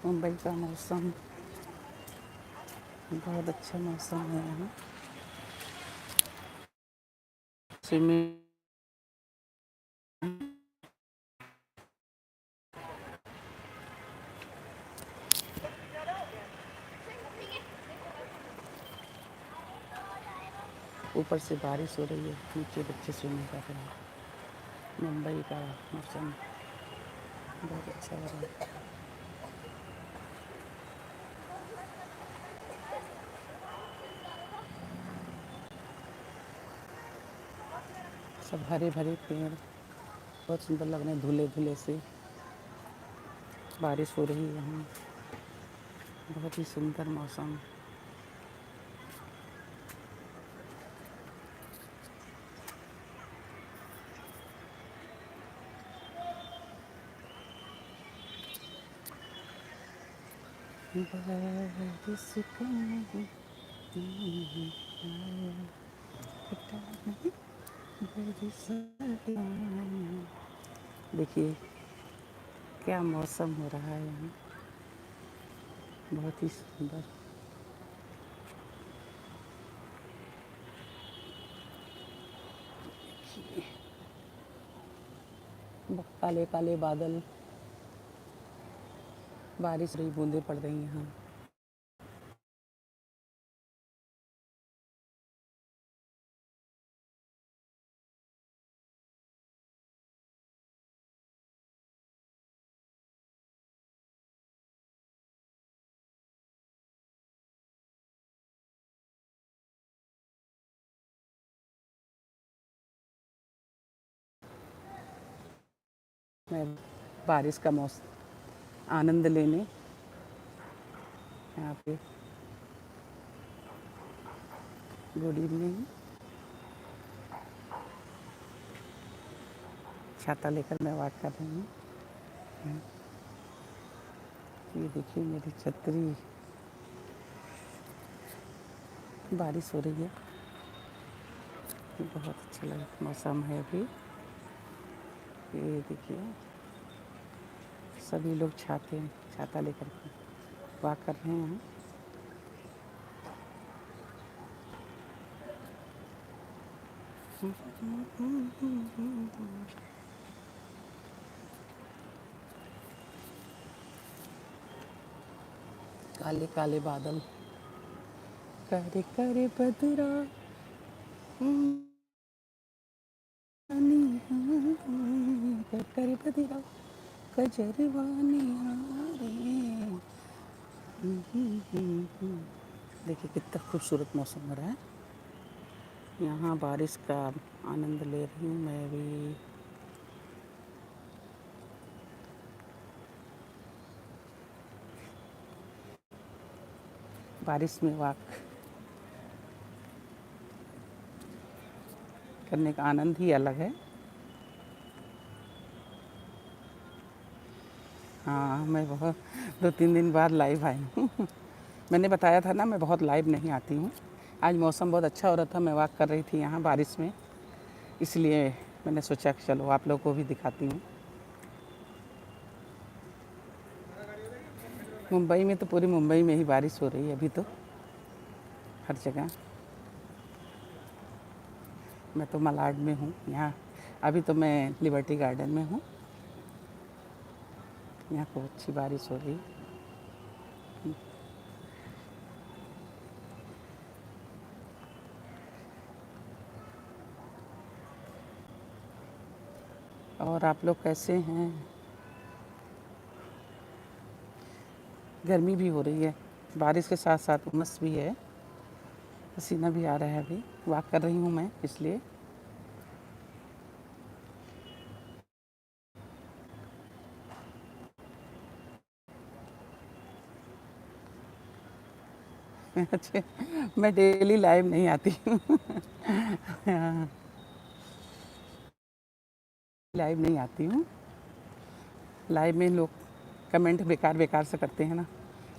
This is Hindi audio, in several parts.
मुंबई का मौसम बहुत अच्छा मौसम है यहाँ। स्विमिंग ऊपर से बारिश हो रही है, नीचे बच्चे स्विमिंग कर रहे हैं। मुंबई का मौसम बहुत अच्छा हो रहा है। सब हरे भरे पेड़ बहुत सुंदर लग रहे हैं, धुले धुले से। बारिश हो रही है यहाँ, बहुत ही सुंदर मौसम। बारिश का देखिए क्या मौसम हो रहा है यहाँ, बहुत ही सुंदर। काले काले बादल, बारिश रही, बूंदें पड़ रही हैं यहाँ। मैं बारिश का मौसम आनंद लेने यहाँ पे। Good evening. छाता लेकर मैं वॉक कर रही हूँ। ये देखिए मेरी छतरी। बारिश हो रही है, बहुत अच्छा लग मौसम है अभी। ये देखिए सभी लोग छाता लेकर वॉक कर रहे हैं। काले काले बादल, करे करे बदरा, करे करे बदरा, कजरवानी देखिए कितना खूबसूरत मौसम हो रहा है यहाँ। बारिश का आनंद ले रही हूँ मैं भी। बारिश में वॉक करने का आनंद ही अलग है। हाँ, मैं बहुत 2-3 दिन बाद लाइव आई हूँ। मैंने बताया था ना, मैं बहुत लाइव नहीं आती हूँ। आज मौसम बहुत अच्छा हो रहा था, मैं वॉक कर रही थी यहाँ बारिश में, इसलिए मैंने सोचा कि चलो आप लोगों को भी दिखाती हूँ। मुंबई में तो पूरी मुंबई में ही बारिश हो रही है अभी तो, हर जगह। मैं तो मलाड में हूँ यहाँ, अभी तो मैं लिबर्टी गार्डन में हूँ। यहाँ खूब अच्छी बारिश हो रही। और आप लोग कैसे हैं? गर्मी भी हो रही है, बारिश के साथ साथ उमस भी है, पसीना भी आ रहा है। अभी वॉक कर रही हूँ मैं, इसलिए। अच्छा, मैं डेली लाइव नहीं आती हूँ। हाँ, लाइव नहीं आती हूँ। लाइव में लोग कमेंट बेकार बेकार से करते हैं ना,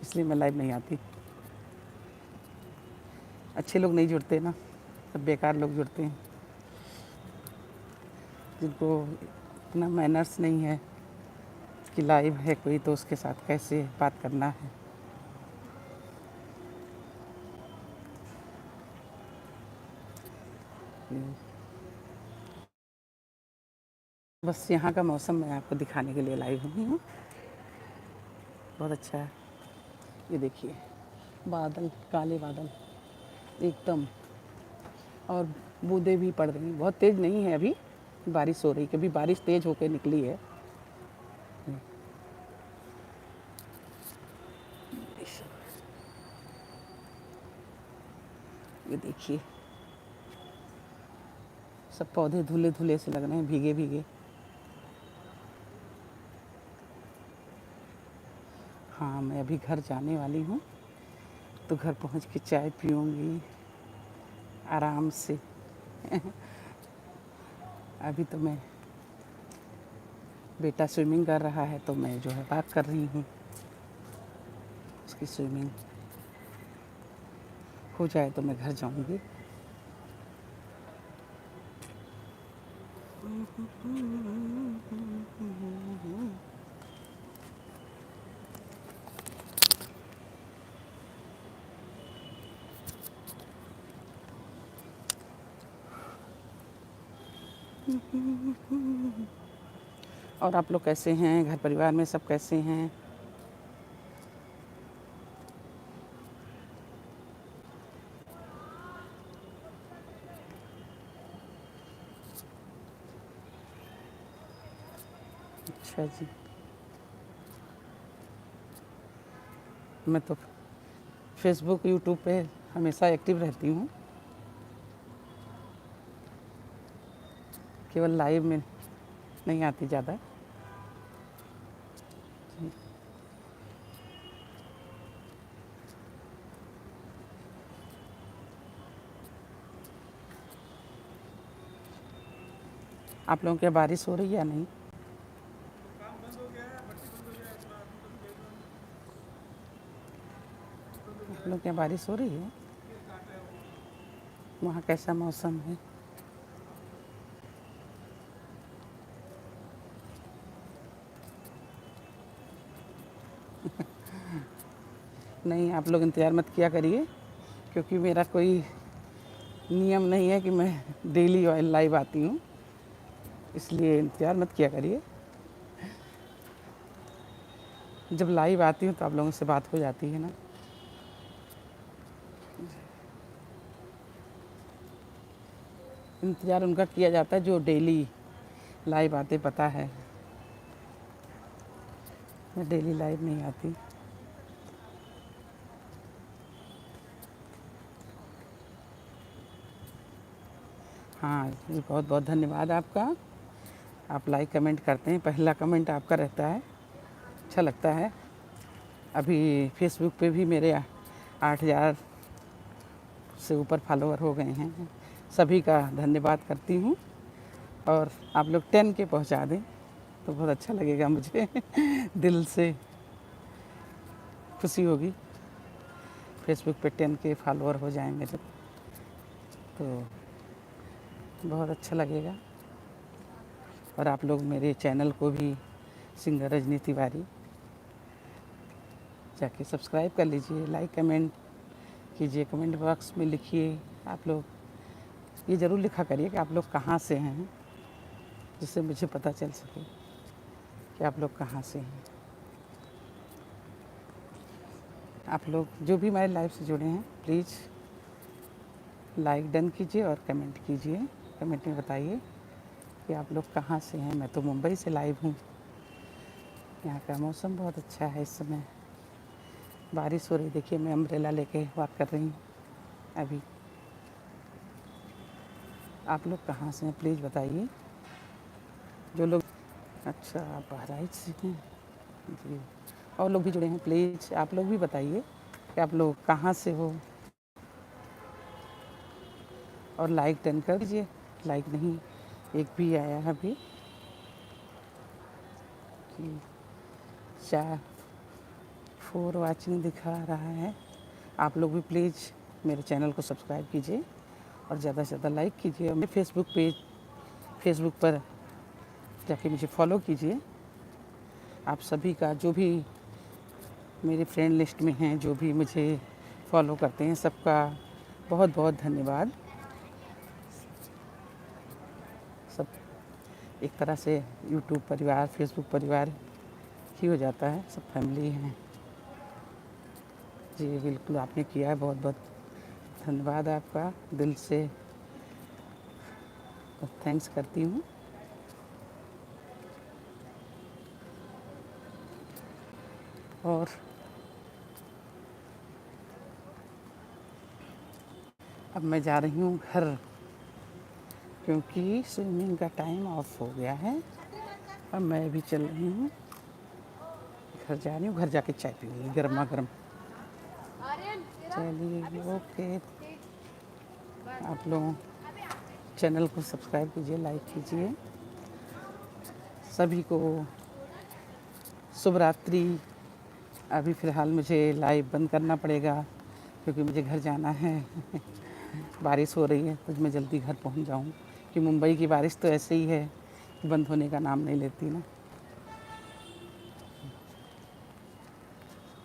इसलिए मैं लाइव नहीं आती। अच्छे लोग नहीं जुड़ते ना, सब बेकार लोग जुड़ते हैं, जिनको इतना मैनर्स नहीं है। कि लाइव है कोई तो उसके साथ कैसे बात करना है। बस यहाँ का मौसम मैं आपको दिखाने के लिए लाइव हुई हूँ। बहुत अच्छा है। ये देखिए बादल, काले बादल एकदम, और बूंदें भी पड़ रही हैं। बहुत तेज़ नहीं है अभी, बारिश हो रही, कभी बारिश तेज़ होकर निकली है। ये देखिए सब पौधे धुले धुले से लग रहे हैं, भीगे भीगे। हाँ, मैं अभी घर जाने वाली हूँ, तो घर पहुँच के चाय पीऊँगी आराम से। अभी तो मैं, बेटा स्विमिंग कर रहा है तो मैं जो है बात कर रही हूँ। उसकी स्विमिंग हो जाए तो मैं घर जाऊँगी। और आप लोग कैसे हैं? घर परिवार में सब कैसे हैं? अच्छा जी। मैं तो फेसबुक, यूट्यूब पे हमेशा एक्टिव रहती हूँ, केवल लाइव में नहीं आती ज़्यादा। आप लोगों के यहाँ बारिश हो रही है या नहीं? आप लोगों के यहाँ बारिश हो रही है? वहाँ कैसा मौसम है? नहीं, आप लोग इंतज़ार मत किया करिए, क्योंकि मेरा कोई नियम नहीं है कि मैं डेली लाइव आती हूँ, इसलिए इंतज़ार मत किया करिए। जब लाइव आती हूँ तो आप लोगों से बात हो जाती है ना। इंतज़ार उनका किया जाता है जो डेली लाइव आते, पता है मैं डेली लाइव नहीं आती। हाँ जी, बहुत बहुत धन्यवाद आपका। आप लाइक कमेंट करते हैं, पहला कमेंट आपका रहता है, अच्छा लगता है। अभी फेसबुक पे भी मेरे 8,000 से ऊपर फॉलोअर हो गए हैं। सभी का धन्यवाद करती हूँ, और आप लोग 10 के पहुँचा दें तो बहुत अच्छा लगेगा मुझे। दिल से खुशी होगी। फेसबुक पे 10 के फॉलोअर हो जाएं मेरे तो बहुत अच्छा लगेगा। और आप लोग मेरे चैनल को भी, सिंगर रजनी तिवारी, जाके सब्सक्राइब कर लीजिए, लाइक कमेंट कीजिए, कमेंट बॉक्स में लिखिए। आप लोग ये ज़रूर लिखा करिए कि आप लोग कहाँ से हैं, जिससे मुझे पता चल सके कि आप लोग कहाँ से हैं। आप लोग जो भी हमारे लाइव से जुड़े हैं, प्लीज़ लाइक डन कीजिए और कमेंट कीजिए। कमेंट में बताइए कि आप लोग कहाँ से हैं। मैं तो मुंबई से लाइव हूँ। यहाँ का मौसम बहुत अच्छा है, इस समय बारिश हो रही। देखिए मैं अम्ब्रेला लेके वॉक कर रही हूँ अभी। आप लोग कहाँ से हैं प्लीज़ बताइए। जो लोग, अच्छा आप बहराइच से हैं जी, और लोग भी जुड़े हैं, प्लीज़ आप लोग भी बताइए कि आप लोग कहाँ से हो, और लाइक डन कर दीजिए। लाइक नहीं, एक भी आया है अभी कि 4 वाचिंग दिखा रहा है। आप लोग भी प्लीज़ मेरे चैनल को सब्सक्राइब कीजिए और ज़्यादा से ज़्यादा लाइक कीजिए। और मेरे फेसबुक पर जाके मुझे फॉलो कीजिए। आप सभी का, जो भी मेरे फ्रेंड लिस्ट में हैं, जो भी मुझे फॉलो करते हैं, सबका बहुत बहुत धन्यवाद। सब एक तरह से यूट्यूब परिवार, फेसबुक परिवार ही हो जाता है, सब फैमिली हैं। जी बिल्कुल, आपने किया है, बहुत बहुत धन्यवाद आपका, दिल से थैंक्स करती हूँ। और अब मैं जा रही हूँ घर, क्योंकि स्विमिंग का टाइम ऑफ हो गया है। अब मैं भी चल रही हूँ, घर जा रही हूँ, घर जाके चाय पीऊँगी गर्मा गर्म। चलिए ओके, आप लोग चैनल को सब्सक्राइब कीजिए, लाइक कीजिए। सभी को शुभ रात्रि। अभी फ़िलहाल मुझे लाइव बंद करना पड़ेगा, क्योंकि मुझे घर जाना है। बारिश हो रही है तो मैं जल्दी घर पहुंच जाऊं, कि मुंबई की बारिश तो ऐसे ही है, बंद होने का नाम नहीं लेती ना।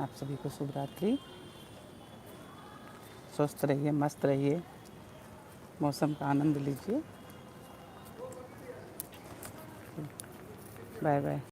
आप सभी को शुभ रात्रि। स्वस्थ रहिए, मस्त रहिए, मौसम का आनंद लीजिए। Bye bye.